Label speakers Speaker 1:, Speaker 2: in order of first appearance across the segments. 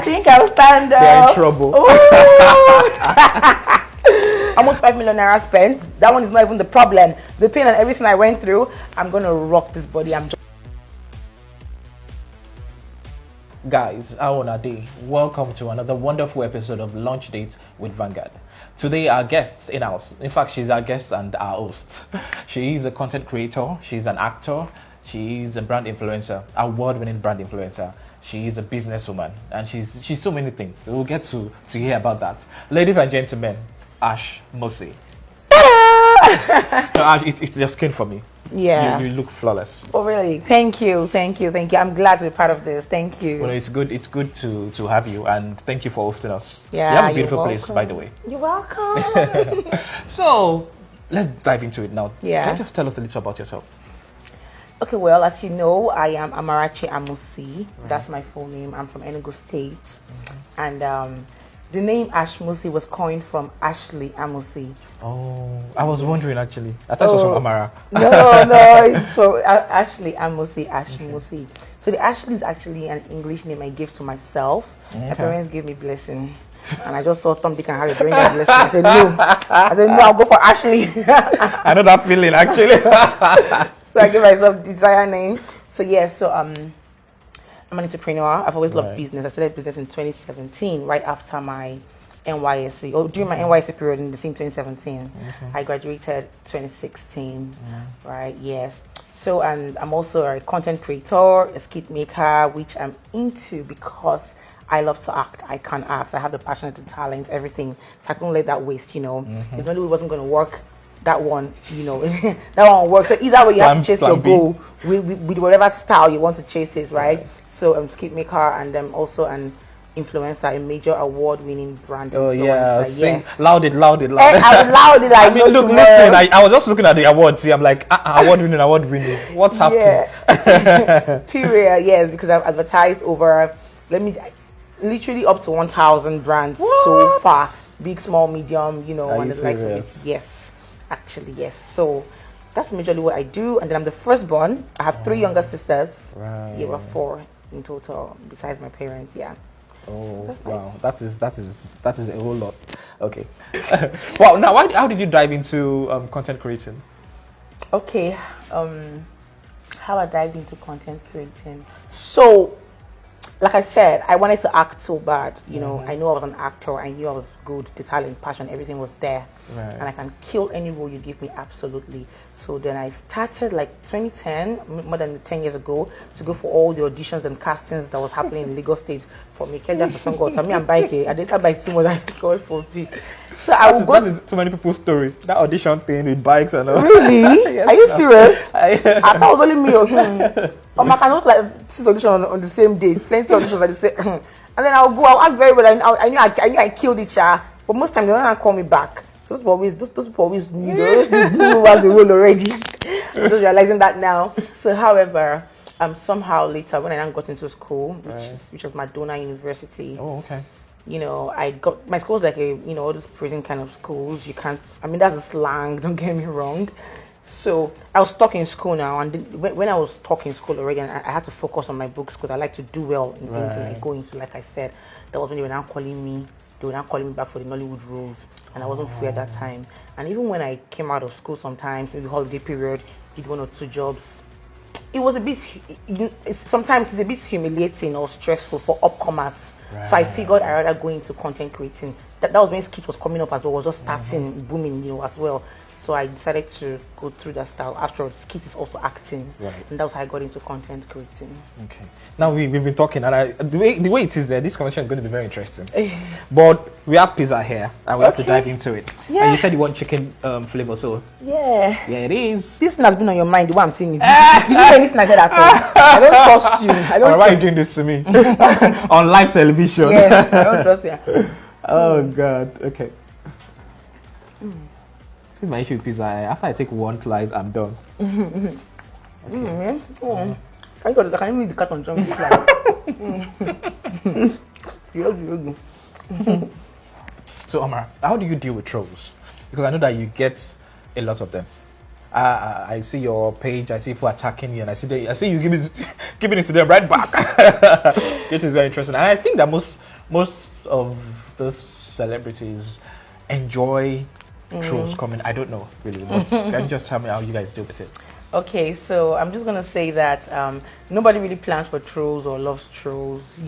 Speaker 1: think I'll stand up.
Speaker 2: They're in trouble.
Speaker 1: Almost 5 million naira spent. That one is not even the problem. The pain and everything I went through, I'm gonna rock this body.
Speaker 2: Guys, how on a day? Welcome to another wonderful episode of Lunch Date with Vanguard. Today, our guests in-house. In fact, she's our guest and our host. She is a content creator. She's an actor. She is a brand influencer, award-winning brand influencer. She is a businesswoman, and she's so many things. So we'll get to hear about that. Ladies and gentlemen, Ashmusy. No, Ash, it's your skin for me.
Speaker 1: Yeah.
Speaker 2: You look flawless.
Speaker 1: Oh, really? Thank you. I'm glad to be part of this. Thank you.
Speaker 2: Well, it's good to have you, and thank you for hosting us.
Speaker 1: Yeah,
Speaker 2: you have a beautiful place, by the way.
Speaker 1: You're welcome.
Speaker 2: So, let's dive into it now.
Speaker 1: Yeah.
Speaker 2: Can you just tell us a little about yourself?
Speaker 1: Okay, well, as you know, I am Amarachi Amusi. That's my full name. I'm from Enugu State. And the name Ashmusy was coined from Ashley Amusi.
Speaker 2: Oh, I was wondering actually. I thought it was from Amara.
Speaker 1: No, it's from Ashley Amusi, Ashmusy. So the Ashley is actually an English name I gave to myself. Okay. My parents gave me blessing. And I just saw Tom, Dick and Harry bring that blessing. I said, no, I'll go for Ashley.
Speaker 2: I know that feeling actually.
Speaker 1: So I gave myself the entire name. So yeah, I'm an entrepreneur. I've always loved business. I started business in 2017, right after my NYSC, or during my NYSC period in the same 2017. I graduated 2016, right? Yes. So, and I'm also a content creator, a skit maker, which I'm into because I love to act. I can act. I have the passion, the talent, everything. So I couldn't let that waste, If Nollywood wasn't going to work, that one, that one works. So either way, you have to chase your goal with whatever style you want to chase it, right? So I'm a skit maker, and I'm also an influencer, a major award-winning brand influencer.
Speaker 2: Oh yeah,
Speaker 1: yes.
Speaker 2: Loud it.
Speaker 1: I'm loud it.
Speaker 2: I mean, look, listen. I was just looking at the awards. I'm like, award-winning. What's happening?
Speaker 1: Yeah. Period. Yes, because I've advertised over, literally up to 1,000 brands so far. Big, small, medium.
Speaker 2: Are
Speaker 1: and
Speaker 2: you
Speaker 1: the likes of it.
Speaker 2: serious?
Speaker 1: Yes, actually, yes. So that's majorly what I do, and then I'm the firstborn. I have 3 younger sisters.
Speaker 2: Right.
Speaker 1: Yeah, we're 4 in total, besides my parents. Yeah.
Speaker 2: Oh,
Speaker 1: That's
Speaker 2: wow. That is a whole lot. Okay. Wow. Now, how did you dive into content creating?
Speaker 1: Okay. How I dived into content creating. So, like I said, I wanted to act so bad. I knew I was an actor. I knew I was good. The talent, passion, everything was there.
Speaker 2: Right.
Speaker 1: And I can kill any role you give me, absolutely. So then I started 2010, more than 10 years ago, to go for all the auditions and castings that was happening in Lagos State for me. Kenya for some God. Me and bike. I didn't buy too much. I got for me. So I would go.
Speaker 2: That is too many people's story. That audition thing with bikes and all.
Speaker 1: Really?
Speaker 2: Yes,
Speaker 1: Are you serious? I thought it was only me. I cannot 6 auditions on the same day. Plenty auditions at the same. And then I'll act very well. I knew I killed it, but most times they don't call me back. So those people always knew was the role already. I'm just realizing that now. So, however, somehow later when I got into school, which was Madonna University.
Speaker 2: Oh, okay.
Speaker 1: I got my school's like all those prison kind of schools. You can't. I mean, that's a slang. Don't get me wrong. So I was stuck in school now, and when I was stuck in school already, and I had to focus on my books because I like to do well in things that I go into. Like I said, that was when they were now calling me. They were now calling me back for the Nollywood roles, and I wasn't free at that time. And even when I came out of school, sometimes maybe holiday period, did 1 or 2 jobs. It was a bit. Sometimes it's a bit humiliating or stressful for upcomers. Right. So I figured I'd rather go into content creating. That was when skit was coming up as well. Was just starting booming, as well. So I decided to go through that style. After all, skit is also acting, and that's how I got into content creating. Okay.
Speaker 2: Now we've been talking, and the way it is there, this conversation is going to be very interesting. But we have pizza here, and we have to dive into it. Yeah. And you said you want chicken flavor, so
Speaker 1: yeah,
Speaker 2: it is.
Speaker 1: This one has been on your mind. The way I'm seeing it. Did you hear anything I said at all? I don't trust you. I don't.
Speaker 2: Why are you doing this to me on live television?
Speaker 1: Yes, I don't trust you.
Speaker 2: Oh God. Okay. This is my issue with pizza. After I take 1 slice, I'm done. Okay.
Speaker 1: I can even eat the cat on jump this like.
Speaker 2: So, Amara, how do you deal with trolls? Because I know that you get a lot of them. I see your page, I see people attacking you, and I see you giving it to them right back. Which is very interesting. And I think that most most of those celebrities enjoy trolls coming. I don't know really, but can you just tell me how you guys deal with it?
Speaker 1: Okay, so I'm just gonna say that nobody really plans for trolls or loves trolls,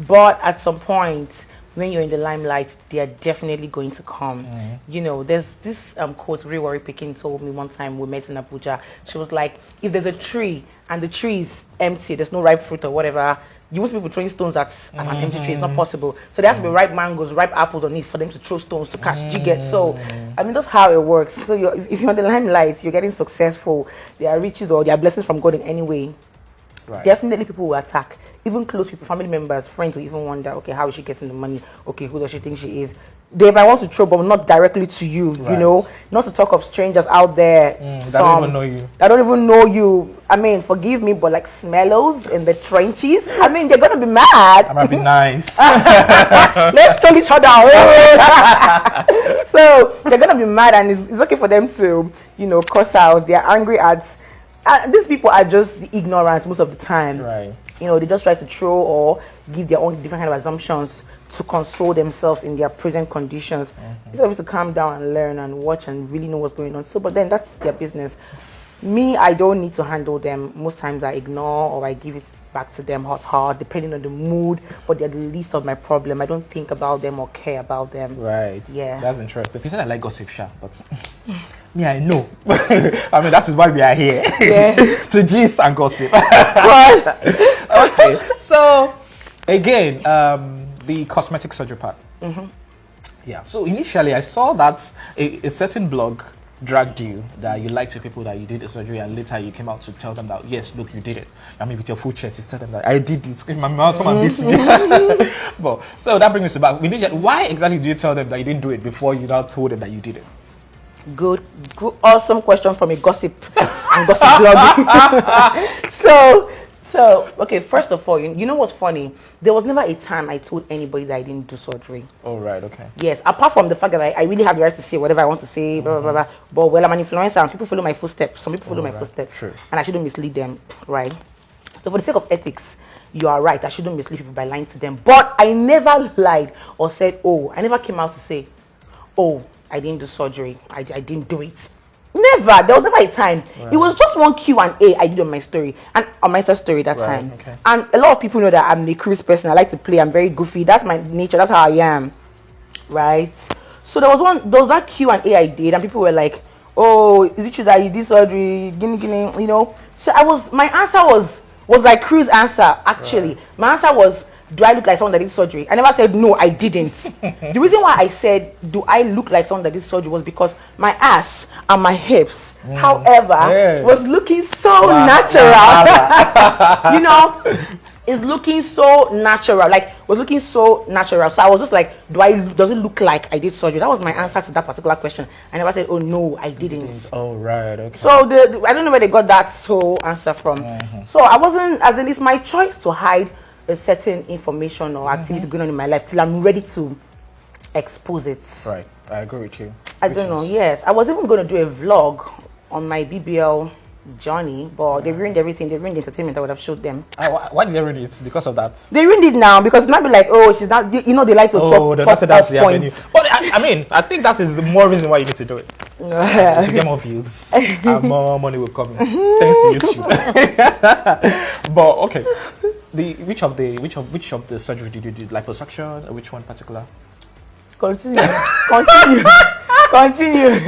Speaker 1: but at some point when you're in the limelight, they are definitely going to come. There's this quote Ray Worry Pikin told me one time we met in Abuja. She was like, if there's a tree and the tree is empty, there's no ripe fruit or whatever, you won't see people throwing stones at an empty tree. It's not possible. So there has to be ripe mangoes, ripe apples on it for them to throw stones to catch. Do you get? So, I mean, that's how it works. So if you're on the limelight, you're getting successful. There are riches or there are blessings from God in any way. Right. Definitely people will attack. Even close people, family members, friends will even wonder, okay, how is she getting the money? Okay, who does she think she is? They might want to throw, but not directly to you, right. Not to talk of strangers out there.
Speaker 2: That don't even know you.
Speaker 1: That don't even know you. I mean, forgive me, but like smellos in the trenches, I mean, they're going to be mad.
Speaker 2: That might be nice.
Speaker 1: Let's troll each other. So, they're going to be mad, and it's okay for them to, cuss out. They're angry at... these people are just the ignorance most of the time.
Speaker 2: Right.
Speaker 1: They just try to throw or give their own different kind of assumptions to console themselves in their present conditions. Instead of to calm down and learn and watch and really know what's going on. So, but then that's their business. Me, I don't need to handle them. Most times I ignore or I give it back to them hot, depending on the mood. But they're the least of my problem. I don't think about them or care about them.
Speaker 2: Right.
Speaker 1: Yeah.
Speaker 2: That's interesting. You said I like gossip, but me, I know. I mean, that is why we are here. Yeah. To gist and gossip. Okay. So, again, the cosmetic surgery part. Yeah. So initially, I saw that a certain blog dragged you that you liked the people that you did the surgery, and later you came out to tell them that yes, look, you did it. I mean, with your full chest, you tell them that I did it. My mouth, someone beats me. But so that brings us back. Why exactly do you tell them that you didn't do it before you now told them that you did it?
Speaker 1: Good, awesome question from a gossip and gossip blog. So, okay, first of all, you know what's funny? There was never a time I told anybody that I didn't do surgery.
Speaker 2: Oh, right, okay.
Speaker 1: Yes, apart from the fact that I really have the right to say whatever I want to say, blah, blah, blah, blah. But, well, I'm an influencer and people follow my footsteps. Some people follow my footsteps.
Speaker 2: True.
Speaker 1: And I shouldn't mislead them, right? So, for the sake of ethics, you are right. I shouldn't mislead people by lying to them. But I never lied or said, I never came out to say, I didn't do surgery. I didn't do it. Never. There was never a time. Right. It was just one Q&A I did on my story and on my story that time.
Speaker 2: Okay. And
Speaker 1: a lot of people know that I'm the cruise person. I like to play. I'm very goofy. That's my nature. That's how I am. Right. So there was that Q&A I did, and people were like, "Oh, is it true that you did surgery?" Guinea. So my answer was like Crew's answer. Actually, my answer was, do I look like someone that did surgery? I never said, no, I didn't. The reason why I said, do I look like someone that did surgery was because my ass and my hips, however, was looking so natural. It's looking so natural. Was looking so natural. So I was just like, does it look like I did surgery? That was my answer to that particular question. I never said, oh, no, I didn't.
Speaker 2: Oh, right, okay.
Speaker 1: So I don't know where they got that whole answer from. So I wasn't, as in, it's my choice to hide a certain information or activity going on in my life till I'm ready to expose it.
Speaker 2: Right, I agree with you.
Speaker 1: I don't know, yes. I was even going to do a vlog on my BBL journey, but they ruined everything. They ruined the entertainment I would have showed them.
Speaker 2: Why did they ruin it? Because of that?
Speaker 1: They ruined it now because it's not be like, she's not, they like to talk
Speaker 2: that's the avenue. But I think that is the more reason why you need to do it. To get more views and more money will come in. Thanks to YouTube. But okay. Which of the surgery did you do? Liposuction or which one in particular?
Speaker 1: Continue.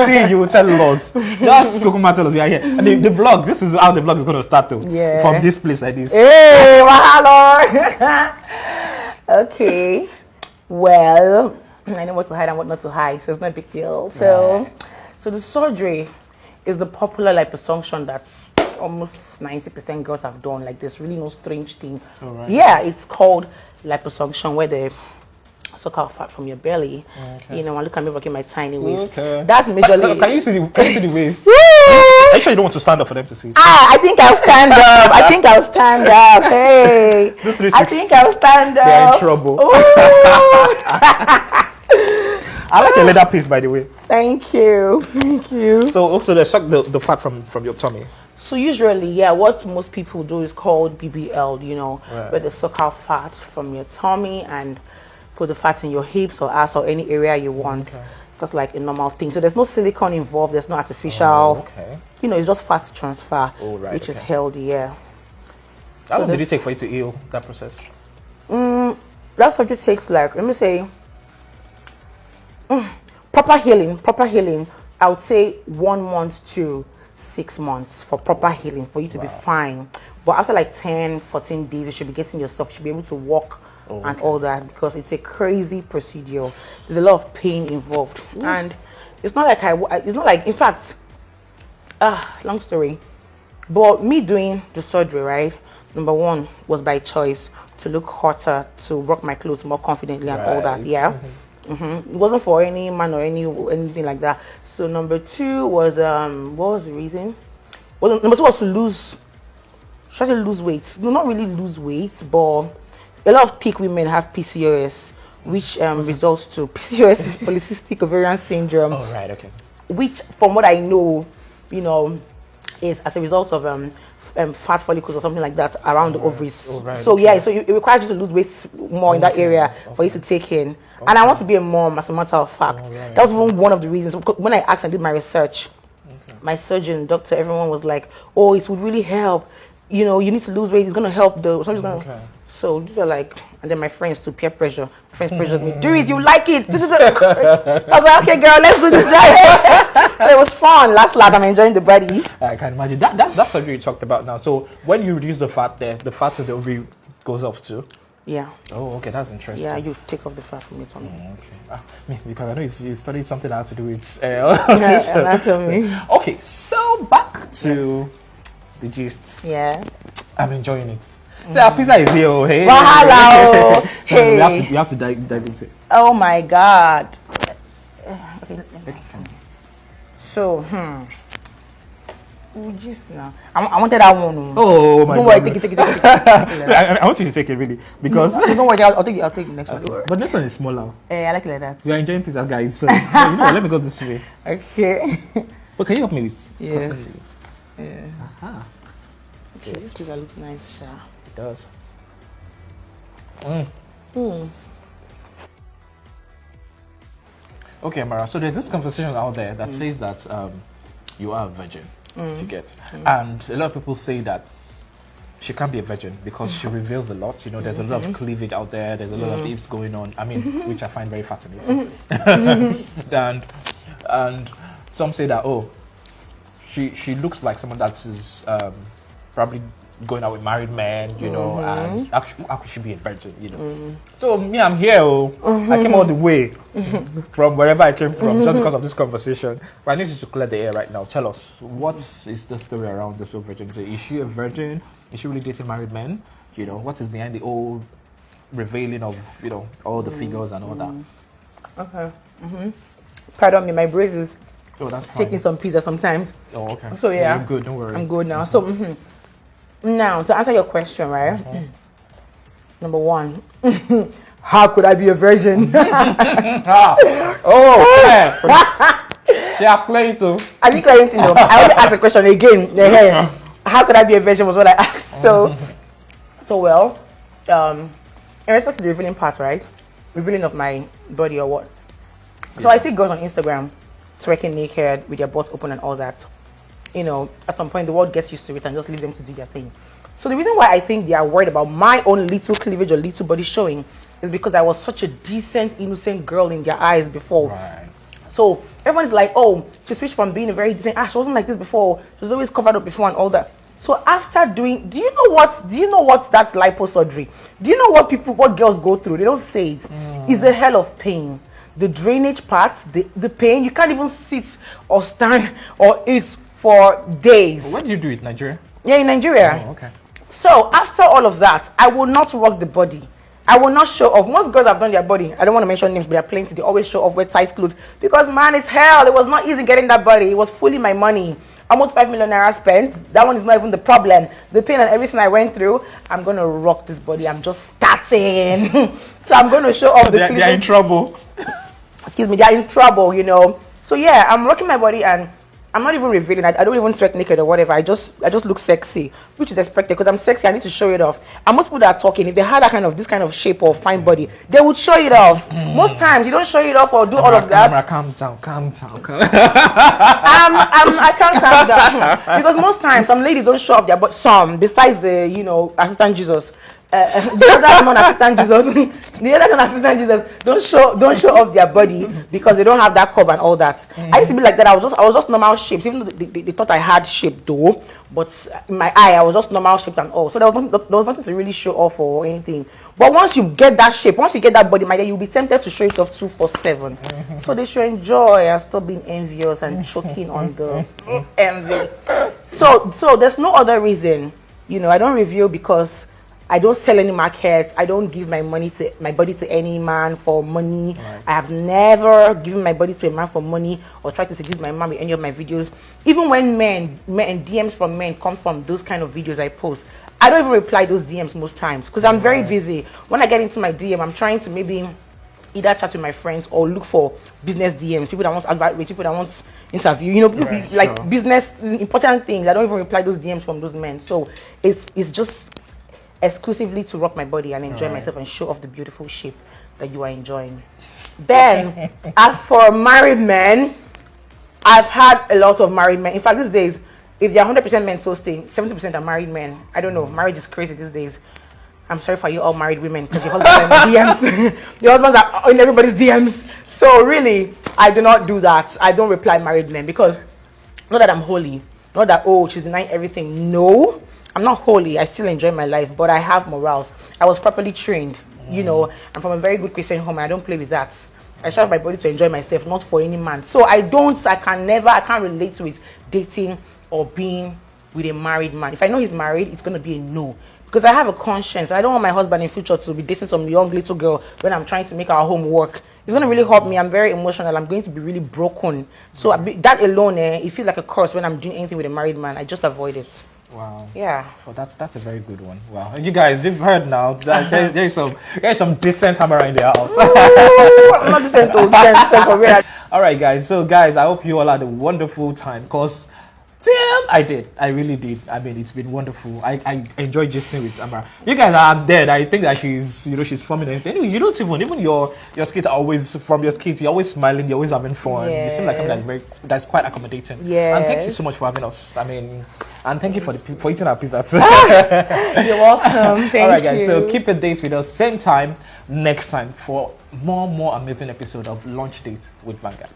Speaker 2: See, you will tell us. Just Kokuma tell us we are here. And the vlog, this is how the vlog is going to start though. Yeah. From this place like this.
Speaker 1: Hey, mahalo. Okay. Well, I know what to hide and what not to hide, so it's not a big deal. So the surgery is the popular liposuction that almost 90% girls have done. Like, there's really no strange thing. Right. Yeah, it's called liposuction, where they suck out fat from your belly. Okay. And look at me working my tiny waist. Okay. That's majorly.
Speaker 2: Can you see the waist? Are you sure you don't want to stand up for them to see?
Speaker 1: I think I'll stand up. Hey. I think I'll stand up.
Speaker 2: They're in trouble. I like the leather piece, by the way.
Speaker 1: Thank you.
Speaker 2: So also they suck the fat from your tummy.
Speaker 1: So usually, what most people do is called BBL, where they suck out fat from your tummy and put the fat in your hips or ass or any area you want.
Speaker 2: Okay.
Speaker 1: Just like a normal thing. So there's no silicone involved. There's no artificial.
Speaker 2: Okay.
Speaker 1: You know, it's just fat transfer,
Speaker 2: Oh, right,
Speaker 1: which is
Speaker 2: okay.
Speaker 1: healthy. Yeah.
Speaker 2: How long did it
Speaker 1: this-
Speaker 2: take for you to heal that process?
Speaker 1: That surgery takes like, let me say, proper healing. I would say 1 month to 6 months for proper healing for you to be fine. But after like 10, 14 days, you should be getting yourself, you should be able to walk and all that, because it's a crazy procedure. There's a lot of pain involved. And it's not like, in fact, long story. But me doing the surgery, right? Number one was by choice, to look hotter, to rock my clothes more confidently and all that.
Speaker 2: Right.
Speaker 1: Yeah. It wasn't for any man or anything like that. So number two was what was the reason? Well, number two was to try to lose weight. No, not really lose weight, but a lot of thick women have PCOS, which results to PCOS is polycystic ovarian syndrome.
Speaker 2: Oh, right, okay.
Speaker 1: Which, from what I know, you know, is as a result of fat follicles or something like that around the ovaries.
Speaker 2: Oh, right,
Speaker 1: So
Speaker 2: okay.
Speaker 1: yeah, so it requires you to lose weight more in that area for you to take in. And I want to be a mom, as a matter of fact.
Speaker 2: right,
Speaker 1: That was even one of the reasons. Because when I asked and did my research, my surgeon, doctor, everyone was like, "Oh, it would really help. You know, you need to lose weight. It's gonna help the." So these are like, and then my friends to peer pressure. My friends pressured me, "Do it, you like it." I was like, "Okay, girl, let's do this." It was fun. Last, I'm enjoying the body.
Speaker 2: I can imagine that surgery you talked about now. So when you reduce the fat there, the fat of the ovary goes off too.
Speaker 1: Yeah.
Speaker 2: Oh, okay, that's interesting.
Speaker 1: Yeah, you take off the fat from your tummy.
Speaker 2: Okay. Because I know you studied something that had to do with.
Speaker 1: Anatomy.
Speaker 2: Okay, so back to the gist.
Speaker 1: Yeah.
Speaker 2: I'm enjoying it. So our pizza is here. Oh, hey.
Speaker 1: Wow. Hey.
Speaker 2: We have to dive into it.
Speaker 1: Oh my God. Okay. So, just now. I wanted that one.
Speaker 2: Oh my
Speaker 1: Don't
Speaker 2: God.
Speaker 1: worry, take it.
Speaker 2: I want you to take it really because.
Speaker 1: Don't worry, I'll take the next one.
Speaker 2: But this one is smaller.
Speaker 1: I like it like that.
Speaker 2: We are enjoying pizza, guys. So you know what, let me go this way.
Speaker 1: Okay.
Speaker 2: But can you help me with?
Speaker 1: Yes.
Speaker 2: cutting these?
Speaker 1: Yeah.
Speaker 2: Aha.
Speaker 1: Okay, this pizza looks nice, Sha.
Speaker 2: It does. Okay, Mara. So there's this conversation out there that says that you are a virgin. You get, and a lot of people say that she can't be a virgin because she reveals a lot. You know, there's a lot of cleavage out there. There's a lot of ifs going on. I mean, which I find very fascinating. And some say that she looks like someone that is probably going out with married men, you know, and actually, how could she be a virgin, you know? So me, I'm here. I came all the way from wherever I came from just because of this conversation. But I need you to clear the air right now. Tell us, what is the story around this whole virgin? Is she a virgin? Is she really dating married men? You know, what is behind the old revealing of, you know, all the figures and all that?
Speaker 1: Okay. Pardon me, my brace is
Speaker 2: Oh, that's fine.
Speaker 1: taking some pizza sometimes.
Speaker 2: Oh, okay.
Speaker 1: So yeah,
Speaker 2: you're good. Don't worry.
Speaker 1: I'm good now. So now to answer your question, right? Number one, how could I be a virgin?
Speaker 2: She are playing too.
Speaker 1: I didn't clear anything though. I already asked the question again. Hey, how could I be a virgin was what I asked. So well, in respect to the revealing part, right? Revealing of my body or what? So I see girls on Instagram twerking naked with their butts open and all that. You know, at some point the world gets used to it and just leaves them to do their thing. So the reason why I think they are worried about my own little cleavage or little body showing is because I was such a decent, innocent girl in their eyes before.
Speaker 2: Right.
Speaker 1: So everyone's like, oh, she switched from being a very decent, she wasn't like this before. She was always covered up before and all that. So after doing, do you know what that's liposurgery? Do you know what girls go through? They don't say it. It's a hell of pain. The drainage parts, the pain, you can't even sit or stand or eat for days.
Speaker 2: Where did you do it, Nigeria?
Speaker 1: Yeah, in Nigeria.
Speaker 2: Oh, okay.
Speaker 1: So after all of that, I will not rock the body. I will not show off. Most girls have done their body. I don't want to mention names, but they're plenty. They always show off with tight clothes. Because man, it's hell. It was not easy getting that body. It was fully my money. Almost 5 million naira spent. That one is not even the problem. The pain and everything I went through, I'm going to rock this body. I'm just starting. So I'm going to show off the
Speaker 2: They are in trouble.
Speaker 1: Excuse me, they're in trouble, you know. So yeah, I'm rocking my body and I'm not even revealing. I don't even sweat naked or whatever. I just look sexy, which is expected because I'm sexy. I need to show it off. And most people that are talking, if they had this kind of shape or fine body, they would show it off. Most times, you don't show it off or do all of that.
Speaker 2: Calm down.
Speaker 1: I can't calm down because most times some ladies don't show off their but some besides the assistant Jesus. The other non-assistant Jesus, don't show off their body because they don't have that curve and all that. I used to be like that. I was just normal shaped, even though they thought I had shape though. But in my eye, I was just normal shaped and all. So there was nothing to really show off or anything. But once you get that shape, once you get that body, my dear, you'll be tempted to show it off 247. So they should enjoy and stop being envious and choking on the envy. So there's no other reason. I don't reveal because I don't sell any markets. I don't give my body to any man for money. Right. I have never given my body to a man for money or tried to seduce my man with any of my videos. Even when men and DMs from men come from those kind of videos I post, I don't even reply those DMs most times because I'm very busy. When I get into my DM, I'm trying to maybe either chat with my friends or look for business DMs, people that want advice, people that want interview, like business important things. I don't even reply those DMs from those men. So it's just exclusively to rock my body and enjoy myself and show off the beautiful shape that you are enjoying. Then, as for married men, I've had a lot of married men. In fact, these days, if they're 100% men toasting, 70% are married men. I don't know. Marriage is crazy these days. I'm sorry for you all married women because your husbands are in DMs. Your husbands are in everybody's DMs. So really, I do not do that. I don't reply married men because not that I'm holy. Not that, she's denying everything. No. I'm not holy. I still enjoy my life, but I have morals. I was properly trained. I'm from a very good Christian home, and I don't play with that. I strive my body to enjoy myself, not for any man. So I can't relate with dating or being with a married man. If I know he's married, it's going to be a no. Because I have a conscience. I don't want my husband in future to be dating some young little girl when I'm trying to make our home work. It's going to really hurt me. I'm very emotional. I'm going to be really broken. So that alone, it feels like a curse when I'm doing anything with a married man. I just avoid it.
Speaker 2: Wow.
Speaker 1: Yeah.
Speaker 2: Well, that's a very good one. Wow. You guys, you've heard now that there's some decent hammer in the house.
Speaker 1: Ooh, I'm not decent for real.
Speaker 2: All right, guys. So, guys, I hope you all had a wonderful time because, damn, I did. I really did. I mean, it's been wonderful. I enjoyed gisting with Amara. You guys are dead. I think that she's forming anything. Anyway, you don't even your skits are always from your skits. You're always smiling. You're always having fun. Yes. You seem like something that's quite accommodating.
Speaker 1: Yeah.
Speaker 2: And thank you so much for having us. I mean, and thank you for eating our pizzas.
Speaker 1: You're welcome. Thank you.
Speaker 2: All right, guys. So keep a date with us same time next time for more amazing episode of Lunch Date with Vanguard.